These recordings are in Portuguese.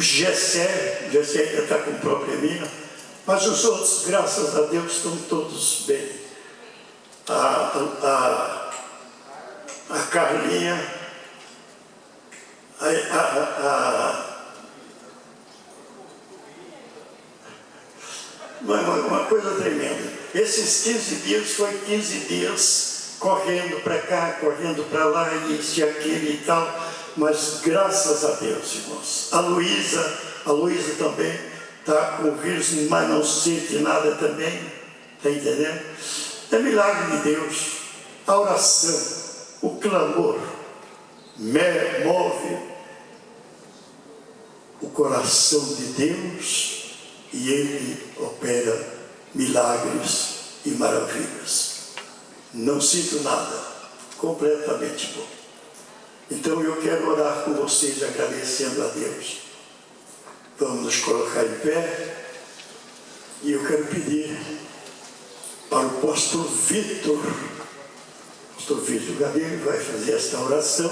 Gessé ainda está com um probleminha, mas os outros, graças a Deus, estão todos bem. A Carlinha, uma coisa tremenda. Esses 15 dias foi 15 dias correndo para cá, correndo para lá, isso e aquilo e tal, mas graças a Deus, irmãos. A Luísa também está com vírus, mas não sente nada também, está entendendo? É milagre de Deus. A oração, o clamor, move o coração de Deus e Ele opera milagres e maravilhas. Não sinto nada, completamente bom. Então eu quero orar com vocês, agradecendo a Deus. Vamos nos colocar em pé e eu quero pedir para o pastor Vitor Gabriel vai fazer esta oração,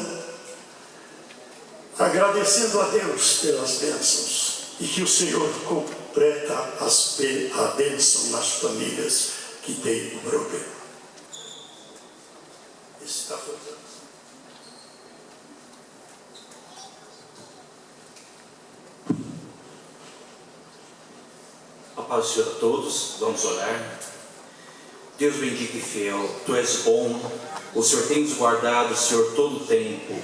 agradecendo a Deus pelas bênçãos e que o Senhor completa a bênção nas famílias que têm o problema. Isso está faltando. A paz do Senhor a todos, vamos orar. Deus bendito e fiel, Tu és bom, o Senhor tem nos guardado, Senhor, todo o tempo.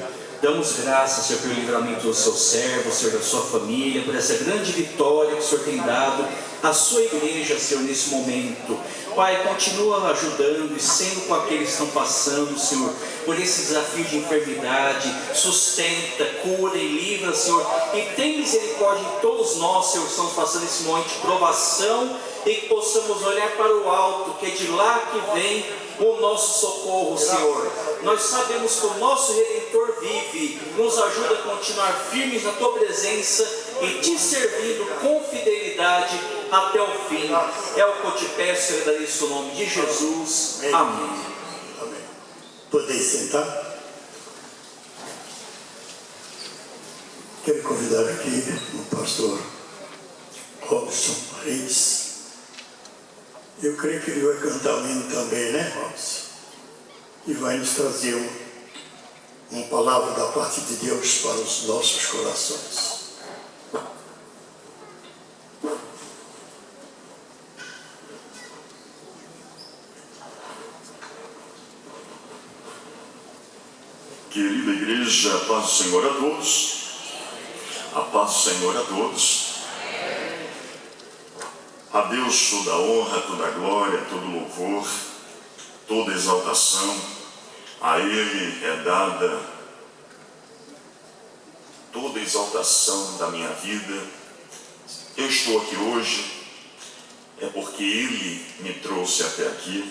Damos graças, Senhor, pelo livramento do Seu servo, Senhor, da sua família, por essa grande vitória que o Senhor tem dado à sua igreja, Senhor, nesse momento. Pai, continua ajudando e sendo com aqueles que estão passando, Senhor, por esse desafio de enfermidade. Sustenta, cura e livra, Senhor, e tem misericórdia de todos nós, Senhor, que estamos passando esse momento de provação, e que possamos olhar para o alto, que é de lá que vem o nosso socorro, Senhor. Nós sabemos que o nosso Redentor vive, nos ajuda a continuar firmes na Tua presença e Te servindo com fidelidade até o fim. É o que eu te peço e agradeço o nome de Jesus. Amém. Amém. Podeis sentar? Quero convidar aqui o pastor Robson Reis. Eu creio que ele vai cantar um hino também, né, Robson? E vai nos trazer uma palavra da parte de Deus para os nossos corações. Querida igreja, a paz do Senhor a todos. A paz do Senhor a todos. A Deus toda a honra, toda a glória, todo louvor, toda exaltação. A Ele é dada toda a exaltação da minha vida. Eu estou aqui hoje é porque Ele me trouxe até aqui.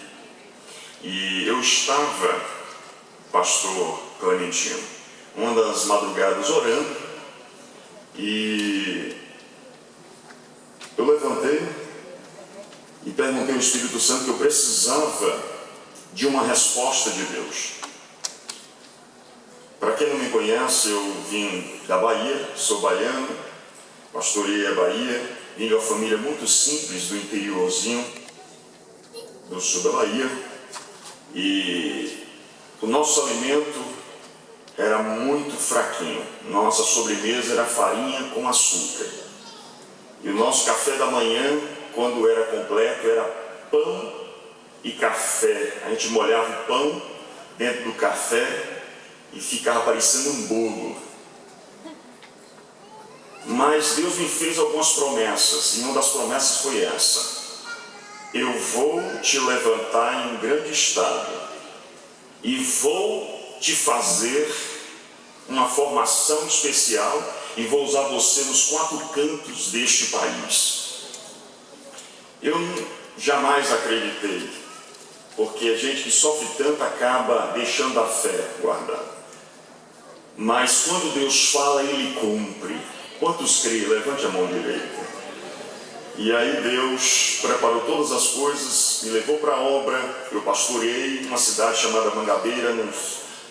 E eu estava, pastor Clementino, uma das madrugadas orando, e eu levantei e perguntei ao Espírito Santo que eu precisava de uma resposta de Deus. Para quem não me conhece, eu vim da Bahia, sou baiano, pastoreei a Bahia, vim de uma família muito simples do interiorzinho do sul da Bahia, e o nosso alimento era muito fraquinho. Nossa sobremesa era farinha com açúcar, e o nosso café da manhã, quando era completo, era pão e café. A gente molhava o pão dentro do café e ficava parecendo um bolo. Mas Deus me fez algumas promessas, e uma das promessas foi essa: eu vou te levantar em um grande estado e vou te fazer uma formação especial e vou usar você nos 4 cantos deste país. Eu jamais acreditei, porque a gente que sofre tanto acaba deixando a fé guardada. Mas quando Deus fala, Ele cumpre. Quantos creem? Levante a mão direita. E aí Deus preparou todas as coisas, me levou para a obra. Eu pastoreei uma cidade chamada Mangabeira, no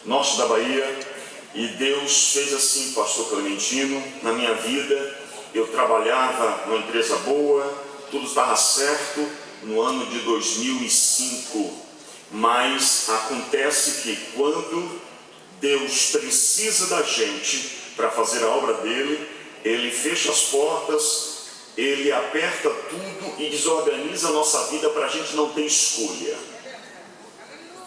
norte da Bahia. E Deus fez assim, pastor Clementino, na minha vida. eu trabalhava numa empresa boa, tudo estava certo no ano de 2005. Mas acontece que quando Deus precisa da gente para fazer a obra dele, ele fecha as portas, ele aperta tudo e desorganiza a nossa vida para a gente não ter escolha.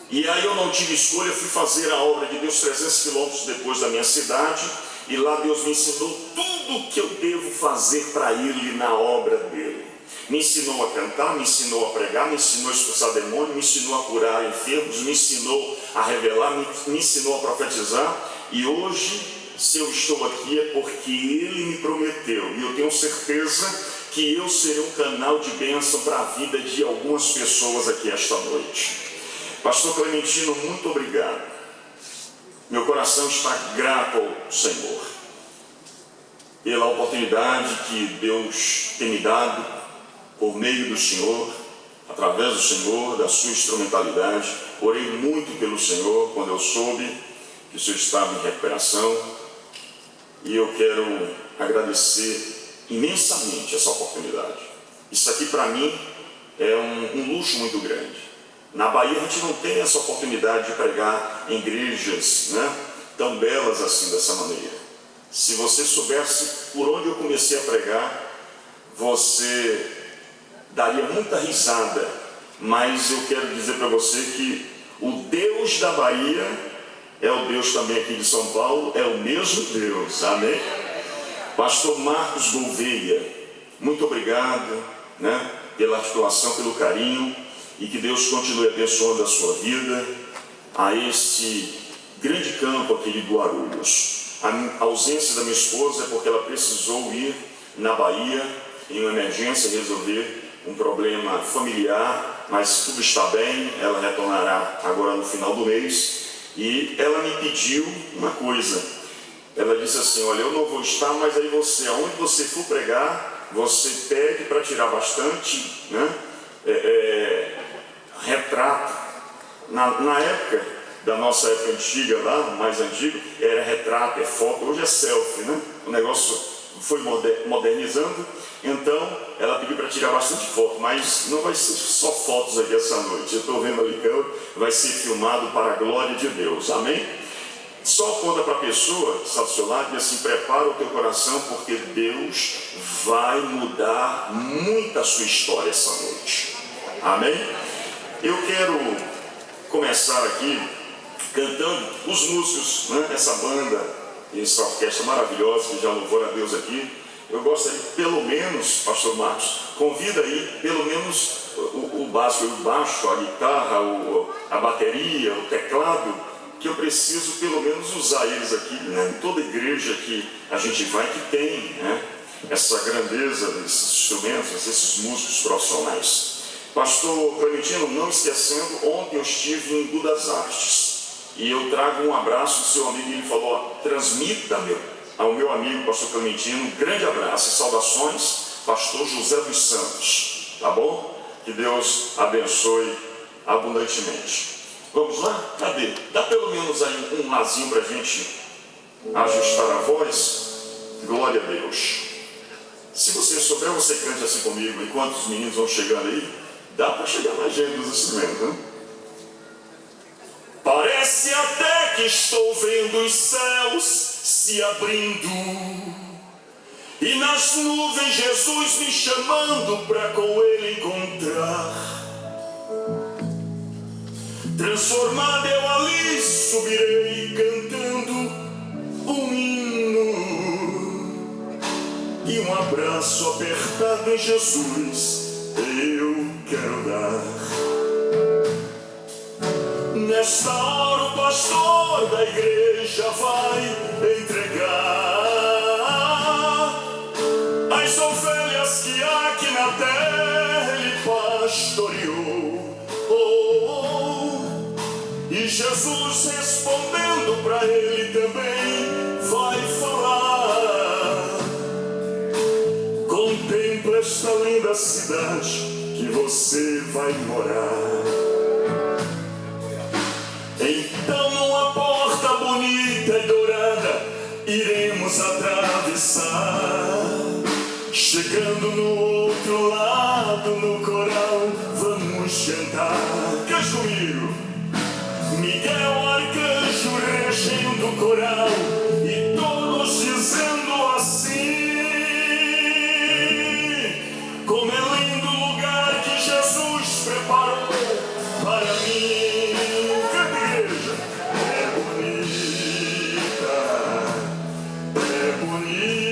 E aí eu não tive escolha, fui fazer a obra de Deus 300 quilômetros depois da minha cidade, e lá Deus me ensinou tudo o que eu devo fazer para ele na obra dele. Me ensinou a cantar, me ensinou a pregar, me ensinou a expulsar demônio, me ensinou a curar enfermos, me ensinou a revelar, me ensinou a profetizar. E hoje, se eu estou aqui é porque ele me prometeu, e eu tenho certeza que eu serei um canal de bênção para a vida de algumas pessoas aqui esta noite. Pastor Clementino, muito obrigado. Meu coração está grato ao Senhor pela oportunidade que Deus tem me dado por meio do Senhor, através do Senhor, da sua instrumentalidade. Orei muito pelo Senhor quando eu soube que o Senhor estava em recuperação, e eu quero agradecer imensamente essa oportunidade. Isso aqui para mim é um luxo muito grande. Na Bahia a gente não tem essa oportunidade de pregar em igrejas, tão belas assim, dessa maneira. Se você soubesse por onde eu comecei a pregar, você daria muita risada. Mas eu quero dizer para você que o Deus da Bahia é o Deus também aqui de São Paulo, é o mesmo Deus, amém? Pastor Marcos Gouveia, muito obrigado, pela articulação, pelo carinho, e que Deus continue abençoando a sua vida, a esse grande campo aqui de Guarulhos. A ausência da minha esposa é porque ela precisou ir na Bahia em uma emergência, resolver um problema familiar, mas tudo está bem, ela retornará agora no final do mês. E ela me pediu uma coisa, ela disse assim: olha, eu não vou estar, mas aí você, aonde você for pregar, você pede para tirar bastante, retrato. Na época, da nossa época antiga lá, mais antigo, era retrato, é foto, hoje é selfie, O negócio foi modernizando, então ela pediu para tirar bastante foto, mas não vai ser só fotos aqui essa noite. Eu estou vendo ali que vai ser filmado para a glória de Deus, amém? Só conta para a pessoa que está do seu lado e assim: prepara o teu coração, porque Deus vai mudar muito a sua história essa noite, amém? Eu quero começar aqui cantando os músicos, essa banda, essa orquestra maravilhosa que já louvou a Deus aqui. Eu gostaria, pelo menos, pastor Marcos, convida aí, pelo menos o básico, o baixo, a guitarra, a bateria, o teclado, que eu preciso pelo menos usar eles aqui, em toda igreja que a gente vai, que tem, essa grandeza desses instrumentos, desses músicos profissionais. Pastor Clementino, não esquecendo, ontem eu estive em Embu das Artes, e eu trago um abraço do seu amigo, e ele falou: transmita ao meu amigo, pastor Clementino, um grande abraço e saudações, pastor José dos Santos, tá bom? Que Deus abençoe abundantemente. Vamos lá? Cadê? Dá pelo menos aí um lazinho para a gente ajustar a voz. Glória a Deus. Se você souber, você cante assim comigo, enquanto os meninos vão chegando aí. Dá para chegar mais gente dos instrumentos, Parece até que estou vendo os céus se abrindo, e nas nuvens Jesus me chamando para com Ele encontrar. Transformado eu ali subirei cantando um hino, e um abraço apertado em Jesus eu quero dar. Nesta hora o pastor da igreja vai entregar as ovelhas que aqui na terra ele pastoreou. E Jesus respondendo para ele também vai falar: contempla esta linda cidade que você vai morar. Então numa porta bonita e dourada iremos atravessar, Chegando no outro lado, no coral, vamos cantar. Cante comigo. Miguel Arcanjo regendo o coral e todos dizendo assim: como é lindo o lugar que Jesus preparou para mim. Canta, igreja. É bonita, é bonita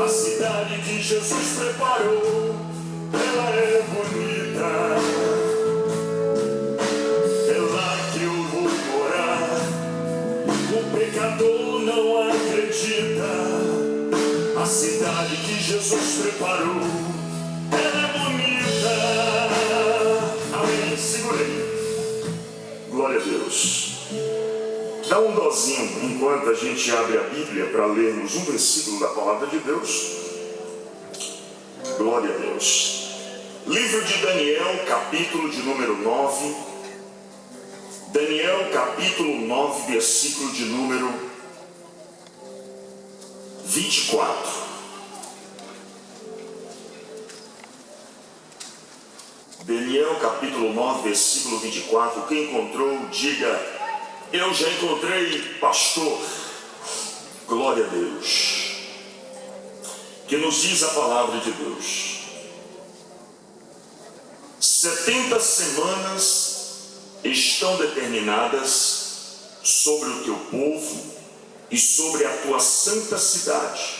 a cidade que Jesus preparou. Ela é bonita. O pecador não acredita. A cidade que Jesus preparou, ela é bonita. Amém. Segurei. Glória a Deus. Dá um dozinho enquanto a gente abre a Bíblia para lermos um versículo da palavra de Deus. Glória a Deus. Livro de Daniel, capítulo de número 9. Daniel capítulo 9, versículo de número 24. Daniel capítulo 9, versículo 24. Quem encontrou, diga: eu já encontrei, pastor. Glória a Deus. Que nos diz a palavra de Deus: 70 semanas estão determinadas sobre o teu povo e sobre a tua santa cidade,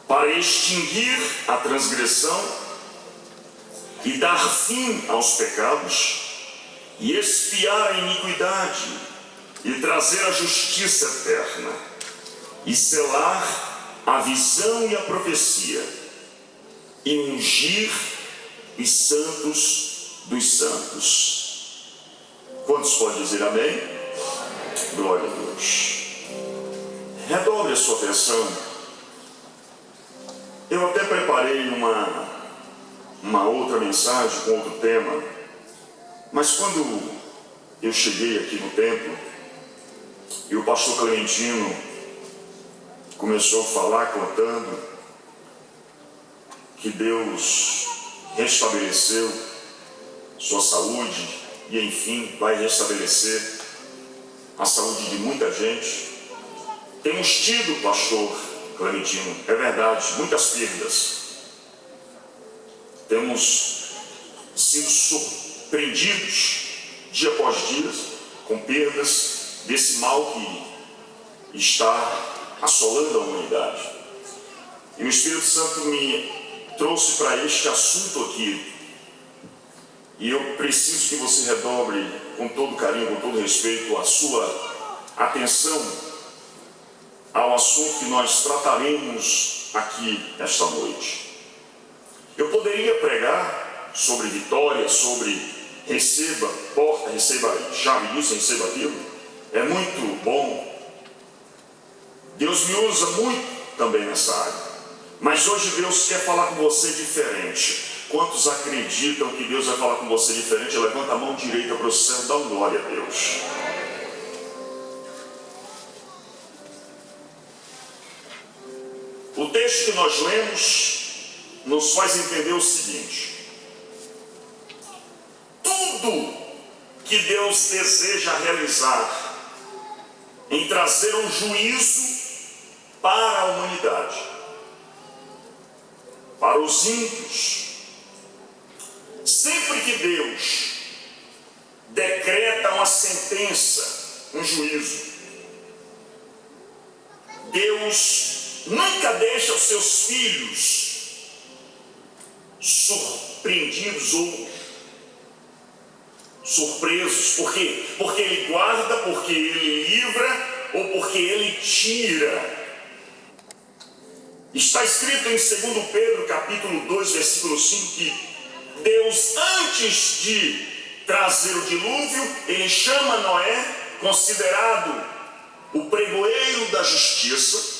para extinguir a transgressão e dar fim aos pecados, e expiar a iniquidade, e trazer a justiça eterna, e selar a visão e a profecia, e ungir os santos dos santos. Quantos podem dizer amém? Glória a Deus. Redobre a sua atenção. Eu até preparei uma outra mensagem com outro tema, mas quando eu cheguei aqui no templo e o pastor Clementino começou a falar, contando que Deus restabeleceu sua saúde, e enfim vai restabelecer a saúde de muita gente. Temos tido, pastor Clementino, é verdade, muitas perdas. Temos sido surpreendidos dia após dia com perdas desse mal que está assolando a humanidade. E o Espírito Santo me trouxe para este assunto aqui. E eu preciso que você redobre com todo carinho, com todo respeito, a sua atenção ao assunto que nós trataremos aqui esta noite. Eu poderia pregar sobre vitória, sobre receba porta, receba chave disso, receba aquilo. É muito bom. Deus me usa muito também nessa área. Mas hoje Deus quer falar com você diferente. Quantos acreditam que Deus vai falar com você diferente? Levanta a mão direita para o céu, dá uma glória a Deus. O texto que nós lemos nos faz entender o seguinte: tudo que Deus deseja realizar em trazer um juízo para a humanidade, para os ímpios, sempre que Deus decreta uma sentença, um juízo, Deus nunca deixa os seus filhos surpreendidos ou surpresos. Por quê? Porque Ele guarda, porque Ele livra ou porque Ele tira. Está escrito em 2 Pedro capítulo 2, versículo 5, que Deus, antes de trazer o dilúvio, Ele chama Noé, considerado o pregoeiro da justiça,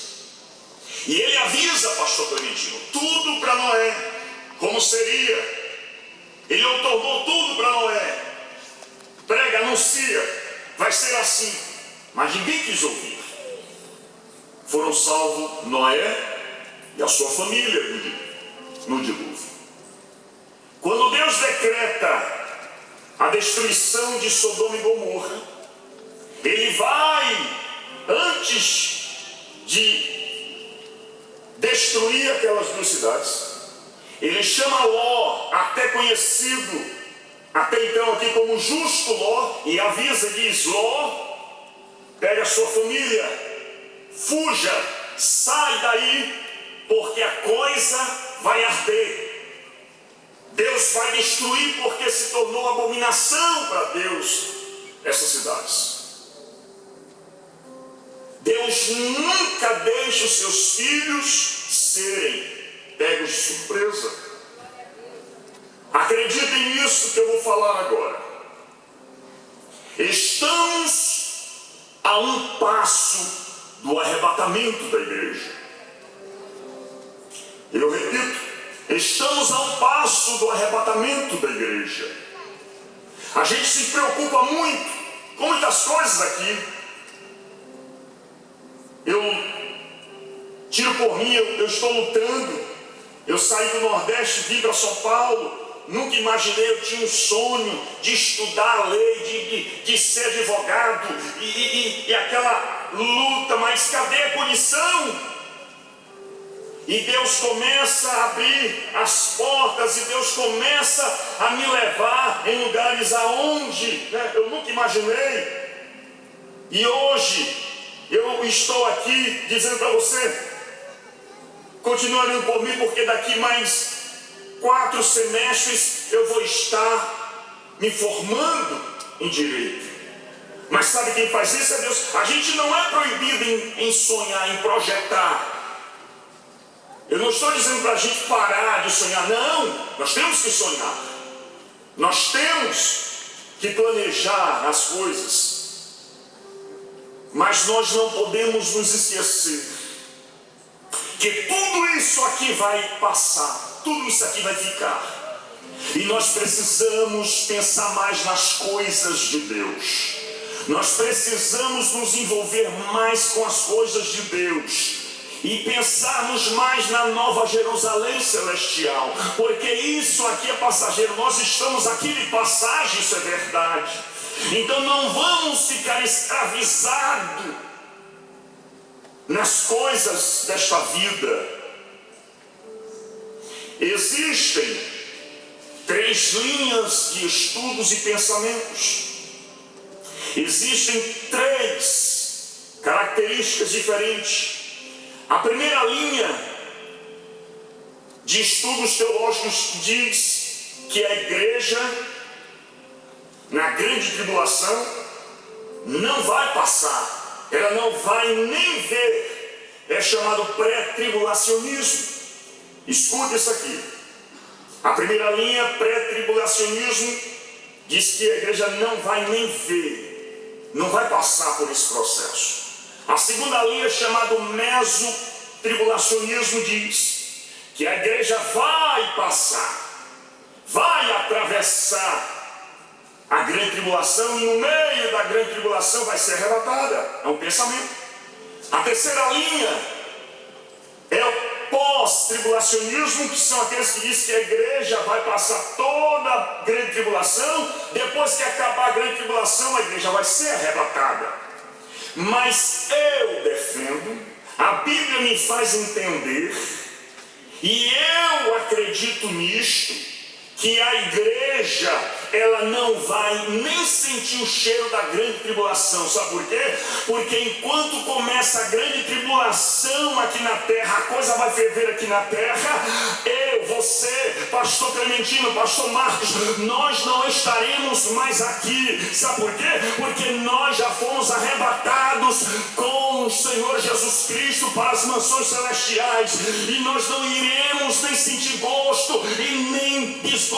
e Ele avisa, pastor Clementino, tudo para Noé, como seria. Ele outorgou tudo para Noé. Prega, anuncia, vai ser assim. Mas ninguém quis ouvir. foram salvos Noé e a sua família no dilúvio. Quando Deus decreta a destruição de Sodoma e Gomorra, Ele vai, antes de destruir aquelas duas cidades, Ele chama Ló, até conhecido até então aqui como justo Ló, e avisa e diz: Ló, pega a sua família, fuja, sai daí, porque a coisa vai arder. Deus vai destruir porque se tornou abominação para Deus essas cidades. Deus nunca deixa os seus filhos serem pegos de surpresa. Acreditem nisso que eu vou falar agora. Estamos a um passo do arrebatamento da igreja. Eu repito, estamos a um passo do arrebatamento da igreja. A gente se preocupa muito com muitas coisas aqui. Eu tiro por mim, eu estou lutando. Eu saí do Nordeste, vim para São Paulo. Nunca imaginei, eu tinha um sonho de estudar a lei, de ser advogado, e aquela luta, mas cadê a punição? E Deus começa a abrir as portas, e Deus começa a me levar em lugares aonde eu nunca imaginei. E hoje eu estou aqui dizendo para você: continue orando por mim, porque daqui mais 4 semestres eu vou estar me formando em direito. Mas sabe quem faz isso? É Deus. A gente não é proibido em sonhar, em projetar. Eu não estou dizendo para a gente parar de sonhar, não. Nós temos que sonhar. Nós temos que planejar as coisas. Mas nós não podemos nos esquecer que tudo isso aqui vai passar, tudo isso aqui vai ficar. E nós precisamos pensar mais nas coisas de Deus. Nós precisamos nos envolver mais com as coisas de Deus. E pensarmos mais na Nova Jerusalém celestial. Porque isso aqui é passageiro. Nós estamos aqui de passagem, isso é verdade. Então não vamos ficar escravizados nas coisas desta vida. Existem 3 linhas de estudos e pensamentos. Existem 3 características diferentes. A primeira linha de estudos teológicos diz que a igreja, na grande tribulação, não vai passar, ela não vai nem ver. É chamado pré-tribulacionismo. Escuta isso aqui. A primeira linha, pré-tribulacionismo, diz que a igreja não vai nem ver, não vai passar por esse processo. A segunda linha, chamada meso-tribulacionismo, diz que a igreja vai passar, vai atravessar a grande tribulação, e no meio da grande tribulação vai ser arrebatada. É um pensamento. A terceira linha é o pós-tribulacionismo, que são aqueles que dizem que a igreja vai passar toda a grande tribulação, depois que acabar a grande tribulação, a igreja vai ser arrebatada. Mas eu defendo, a Bíblia me faz entender, e eu acredito nisto, que a igreja, ela não vai nem sentir o cheiro da grande tribulação. Sabe por quê? Porque enquanto começa a grande tribulação aqui na terra, a coisa vai ferver aqui na terra, eu, você, pastor Clementino, pastor Marcos, nós não estaremos mais aqui. Sabe por quê? Porque nós já fomos arrebatados com o Senhor Jesus Cristo para as mansões celestiais, e nós não iremos nem sentir gosto e nem desgosto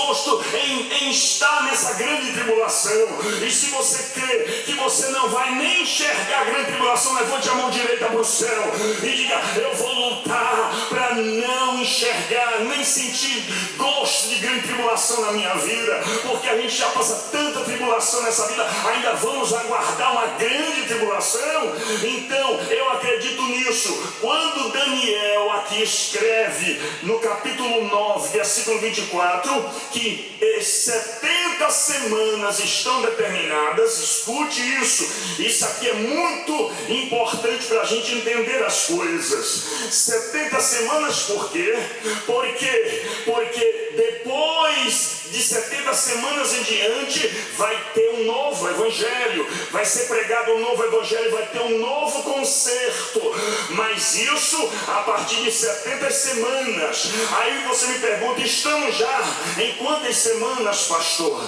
em estar nessa grande tribulação. E se você crê que você não vai nem enxergar a grande tribulação, levante a mão direita para o céu e diga: eu vou lutar para não enxergar nem sentir gosto de grande tribulação na minha vida, porque a gente já passa tanta tribulação nessa vida, ainda vamos aguardar uma grande tribulação. Então eu acredito nisso. isso, quando Daniel aqui escreve no capítulo 9, versículo 24, que 70 semanas estão determinadas, escute isso aqui é muito importante para a gente entender as coisas. 70 semanas por quê? Porque depois de 70 semanas em diante vai ter um novo evangelho, vai ser pregado um novo evangelho, vai ter um novo concerto, mas isso a partir de 70 semanas. Aí você me pergunta, estamos já em quantas semanas, pastor?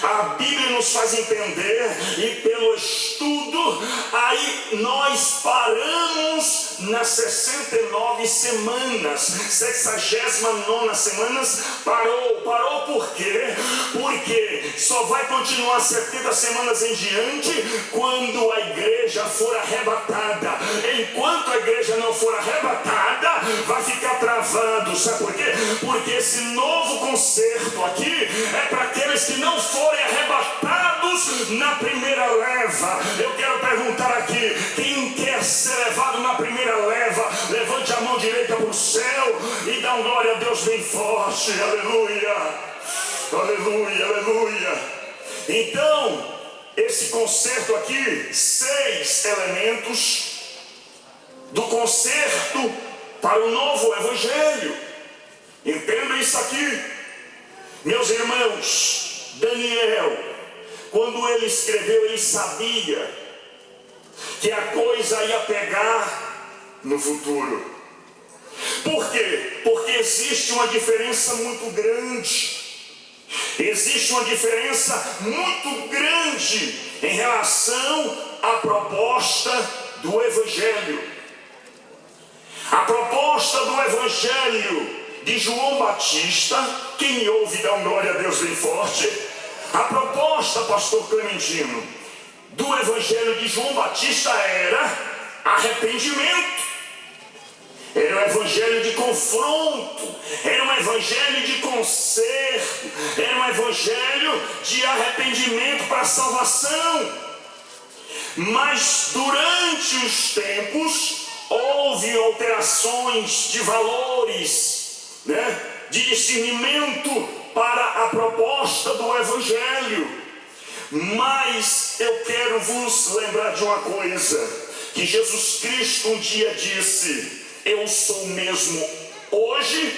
A Bíblia nos faz entender, e pelo estudo, aí nós paramos nas 69 semanas, 69 semanas, parou por quê? Porque só vai continuar 70 semanas em diante quando a igreja for arrebatada. Enquanto a igreja não for arrebatada, vai ficar travado. Sabe por quê? Porque esse novo concerto aqui é para aqueles que não forem arrebatados na primeira leva. Eu quero perguntar aqui, quem quer ser levado na primeira leva, levante a mão direita para o céu e dá um glória a Deus bem forte. Aleluia. Aleluia, aleluia. Então, esse concerto aqui, 6 elementos do concerto para o novo evangelho. Entenda isso aqui, meus irmãos. Daniel, quando ele escreveu, ele sabia que a coisa ia pegar no futuro. Por quê? Porque existe uma diferença muito grande. Existe uma diferença muito grande em relação à proposta do Evangelho. A proposta do Evangelho de João Batista, quem me ouve dá um glória a Deus bem forte. A proposta, pastor Clementino, do Evangelho de João Batista era arrependimento. Era um evangelho de confronto, era um evangelho de conserto, era um evangelho de arrependimento para a salvação. Mas durante os tempos houve alterações de valores, de discernimento para a proposta do evangelho. Mas eu quero vos lembrar de uma coisa, que Jesus Cristo um dia disse: eu sou o mesmo hoje,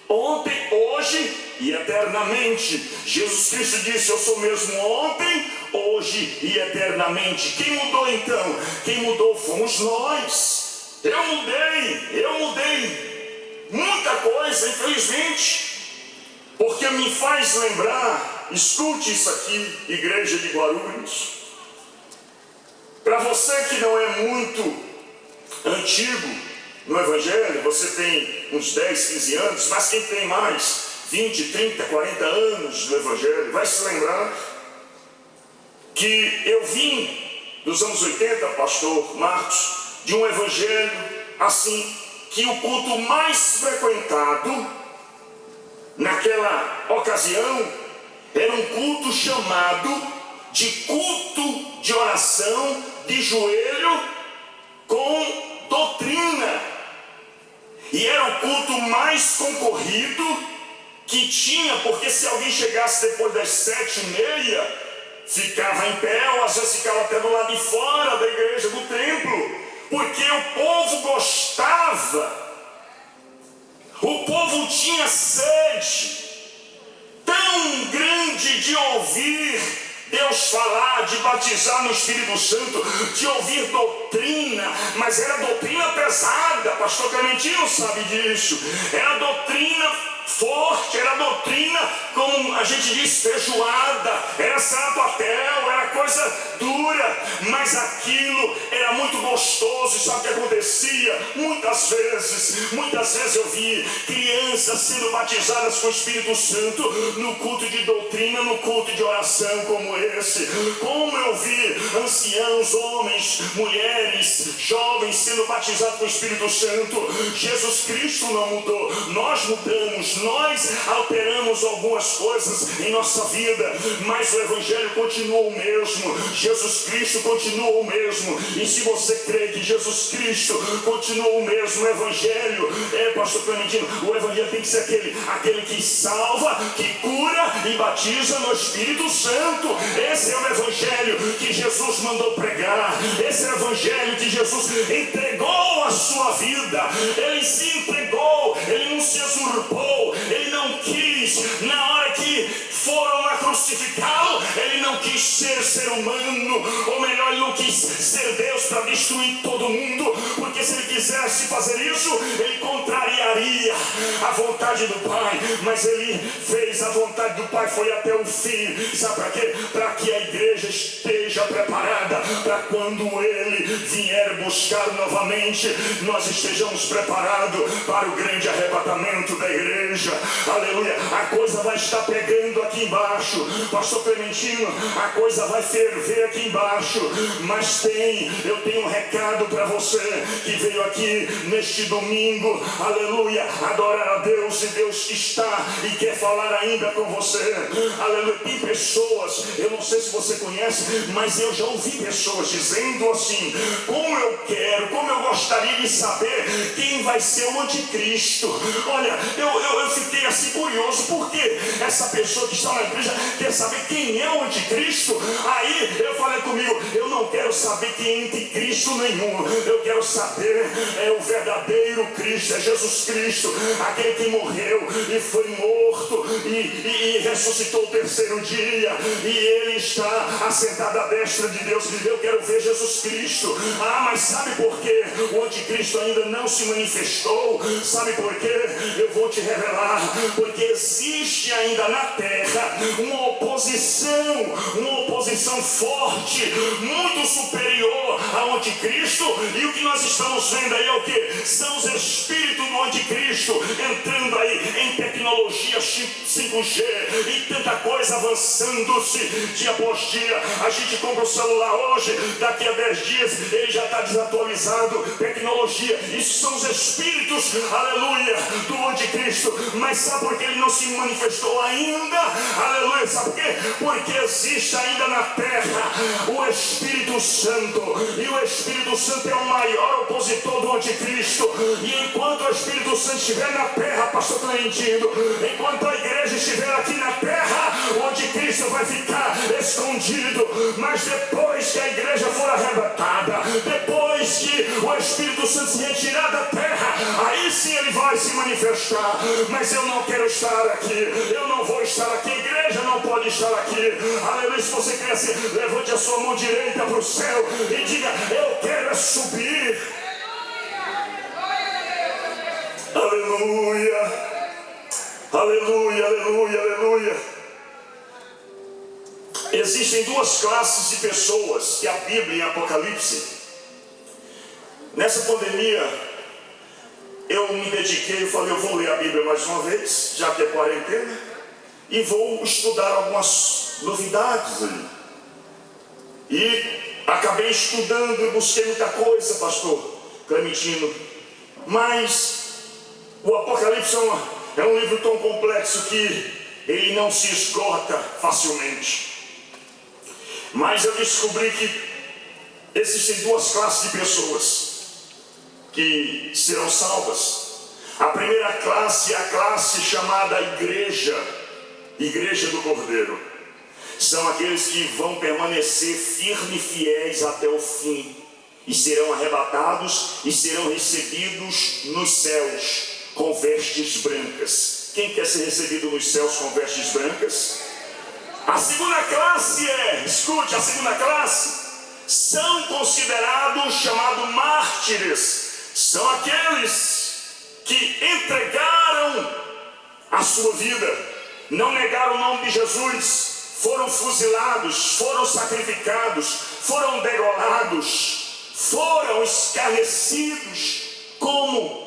ontem, hoje e eternamente. Jesus Cristo disse: eu sou o mesmo ontem, hoje e eternamente. Quem mudou então? Quem mudou fomos nós. Eu mudei muita coisa, infelizmente, porque me faz lembrar. Escute isso aqui, igreja de Guarulhos. Para você que não é muito antigo no Evangelho, você tem uns 10, 15 anos, mas quem tem mais 20, 30, 40 anos no Evangelho vai se lembrar que eu vim dos anos 80, pastor Marcos, de um Evangelho assim, que o culto mais frequentado naquela ocasião era um culto chamado de culto de oração de joelho com doutrina. E era o culto mais concorrido que tinha, porque se alguém chegasse depois das 7h30, ficava em pé, ou às vezes ficava até do lado de fora da igreja, do templo, porque o povo gostava, o povo tinha sede tão grande de ouvir Deus falar, de batizar no Espírito Santo, de ouvir doutrina, mas era doutrina pesada, pastor Clementino sabe disso, era doutrina forte, era doutrina, como a gente diz, feijoada, era sarapatel, era coisa dura, mas aquilo era muito gostoso. E sabe o que acontecia? Muitas vezes eu vi crianças sendo batizadas com o Espírito Santo no culto de doutrina, no culto de oração como esse. Como eu vi anciãos, homens, mulheres, jovens sendo batizados com o Espírito Santo. Jesus Cristo não mudou, nós mudamos. Todos nós alteramos algumas coisas em nossa vida, mas o Evangelho continua o mesmo, Jesus Cristo continua o mesmo. E se você crê que Jesus Cristo continua o mesmo, o Evangelho, pastor Clementino, o Evangelho tem que ser aquele que salva, que cura e batiza no Espírito Santo. Esse é o Evangelho que Jesus mandou pregar, esse é o Evangelho que Jesus entregou a sua vida. Ele se entregou, ele não se usurpou, ele não quis, na hora que foram a crucificá-lo, ele não quis ser humano, ou melhor, ele não quis ser Deus para destruir todo mundo, porque se ele quisesse fazer isso, ele contrariaria a vontade do Pai, mas ele fez a vontade do Pai, foi até o fim. Sabe para quê? Para que a igreja esteja preparada, para quando ele vier buscar novamente, nós estejamos preparados para o grande arrebatamento da igreja. Aleluia, a coisa vai estar pegando aqui embaixo, pastor Clementino, a coisa vai ferver aqui embaixo, mas eu tenho um recado para você que veio aqui neste domingo, aleluia, adorar a Deus, e Deus está e quer falar ainda com você. Aleluia, tem pessoas, eu não sei se você conhece, mas eu já ouvi pessoas dizendo assim: como eu gostaria de saber quem vai ser o anticristo. Olha, eu fiquei assim curioso, porque essa pessoa que está na igreja quer saber quem é o anticristo. Aí eu falei comigo, eu não quero saber quem é anticristo nenhum, eu quero saber o verdadeiro Cristo, é Jesus Cristo, aquele que morreu e foi morto e ressuscitou o terceiro dia, e ele está assentado à destra de Deus. Eu quero ver Jesus Cristo. Mas sabe por que o anticristo ainda não se manifestou? Sabe por quê? Eu vou te revelar. Porque existe ainda na terra uma oposição forte, muito superior ao anticristo, e o que nós estamos vendo aí é o que? São os espíritos do anticristo entrando aí em tecnologia 5G e tanta coisa avançando-se dia após dia. A gente compra o celular hoje, daqui a 10 dias ele já está desatualizado, tecnologia. Isso são os espíritos, aleluia, do anticristo. Mas sabe por que ele não se manifestou ainda? Aleluia, sabe por quê? Porque existe ainda na terra o Espírito Santo, e o Espírito Santo é o maior opositor do anticristo. E enquanto o Espírito Santo estiver na terra, pastor Clementino, enquanto a igreja estiver aqui na terra, o anticristo vai ficar escondido. Mas depois que a igreja for arrebatada, depois que o Espírito Santo se retirar da terra, aí sim ele vai se manifestar. Mas eu não quero estar aqui, eu não vou estar aqui, a igreja não pode estar aqui. Aleluia, se você quer assim, levante a sua mão direita para o céu e diga: eu quero subir. Aleluia, aleluia, aleluia, aleluia. Existem duas classes de pessoas que a Bíblia em Apocalipse. Nessa pandemia, eu me dediquei, eu falei, eu vou ler a Bíblia mais uma vez, já que é quarentena, e vou estudar algumas novidades ali. E acabei estudando e busquei muita coisa, pastor Clementino, mas o Apocalipse é um livro tão complexo que ele não se esgota facilmente. Mas eu descobri que existem duas classes de pessoas que serão salvas. A primeira classe é a classe chamada igreja do Cordeiro. São aqueles que vão permanecer firmes e fiéis até o fim, e serão arrebatados e serão recebidos nos céus com vestes brancas. Quem quer ser recebido nos céus com vestes brancas? A segunda classe escute, a segunda classe são considerados chamados mártires. São aqueles que entregaram a sua vida, não negaram o nome de Jesus, foram fuzilados, foram sacrificados, foram degolados, foram escarnecidos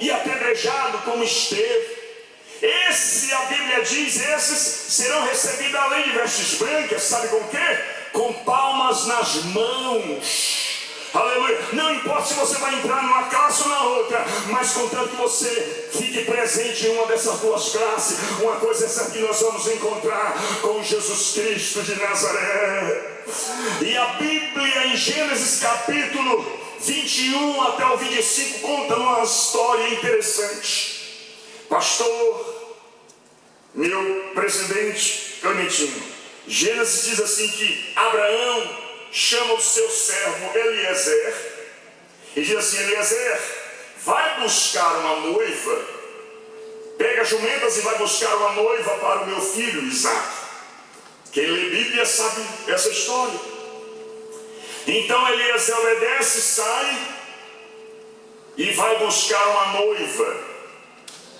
e apedrejados como Estevão. A Bíblia diz, esses serão recebidos além de vestes brancas, sabe com o quê? Com palmas nas mãos. Aleluia. Não importa se você vai entrar numa classe ou na outra, mas contanto que você fique presente em uma dessas duas classes, uma coisa é certa que nós vamos encontrar com Jesus Cristo de Nazaré. E a Bíblia em Gênesis capítulo 21 até o 25 conta uma história interessante. Pastor, meu presidente Clementino, Gênesis diz assim que Abraão chama o seu servo Eliezer e diz assim: Eliezer, vai buscar uma noiva, pega jumentas e vai buscar uma noiva para o meu filho Isaque. Quem lê Bíblia sabe essa história. Então Eliezer obedece, sai e vai buscar uma noiva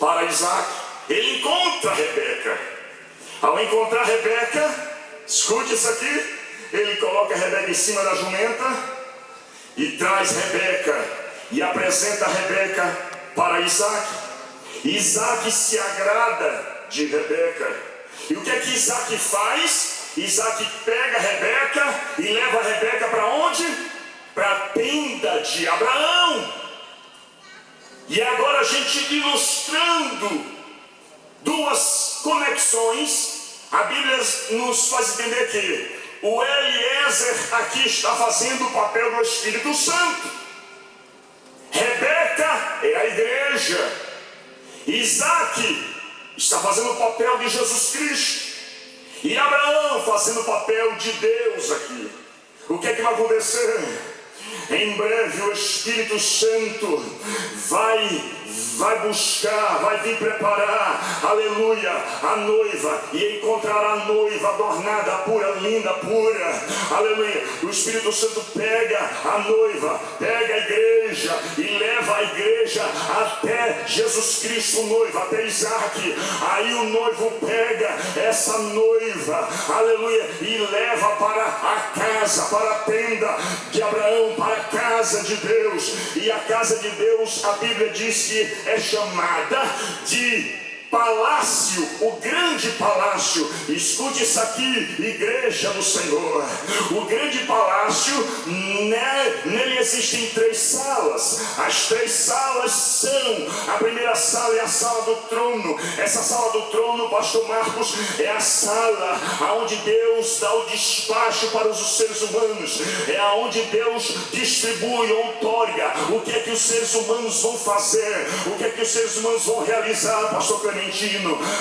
para Isaque. Ele encontra Rebeca. Ao encontrar Rebeca, escute isso aqui, ele coloca Rebeca em cima da jumenta e traz Rebeca e apresenta Rebeca para Isaque. Isaque se agrada de Rebeca. E o que é que Isaque faz? Isaque pega Rebeca e leva Rebeca para onde? Para a tenda de Abraão. E agora a gente ilustrando duas conexões, a Bíblia nos faz entender que o Eliezer aqui está fazendo o papel do Espírito Santo. Rebeca é a igreja. Isaque está fazendo o papel de Jesus Cristo. E Abraão fazendo o papel de Deus aqui. O que é que vai acontecer? Em breve o Espírito Santo vai buscar, vai vir preparar, aleluia, a noiva, e encontrará a noiva adornada, pura, linda, pura, aleluia. O Espírito Santo pega a noiva, pega a igreja e leva a igreja até Jesus Cristo, o noivo, até Isaque. Aí o noivo pega essa noiva, aleluia, e leva para a casa, para a tenda de Abraão, para a casa de Deus. E a casa de Deus, a Bíblia diz que é chamada de palácio, o grande palácio. Escute isso aqui, igreja do Senhor. O grande palácio, nele existem 3 salas. As 3 salas são: a primeira sala é a sala do trono. Essa sala do trono, pastor Marcos, é a sala onde Deus dá o despacho para os seres humanos. É onde Deus distribui, outorga o que é que os seres humanos vão fazer, o que é que os seres humanos vão realizar, pastor Clementino.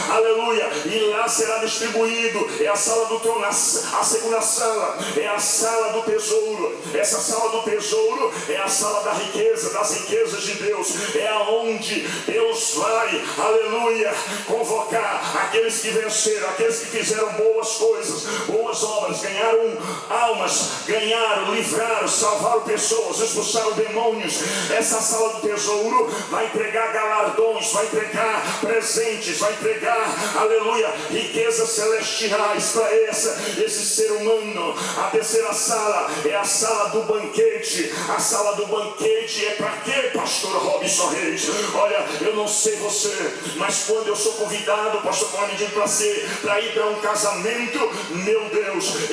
Aleluia. E lá será distribuído. É a sala do trono. A segunda sala é a sala do tesouro. Essa sala do tesouro é a sala da riqueza, das riquezas de Deus. É aonde Deus vai, aleluia, convocar aqueles que venceram, aqueles que fizeram boas coisas, boas obras, ganharam almas, livraram, salvaram pessoas, expulsaram demônios. Essa sala do tesouro vai entregar galardões, vai entregar presentes, vai entregar, aleluia, riquezas celestiais para esse ser humano. A terceira sala é a sala do banquete. A sala do banquete é para quê, pastor Robson Reis? Olha, eu não sei você, mas quando eu sou convidado, pastor Clementino, para ir para um casamento, meu Deus,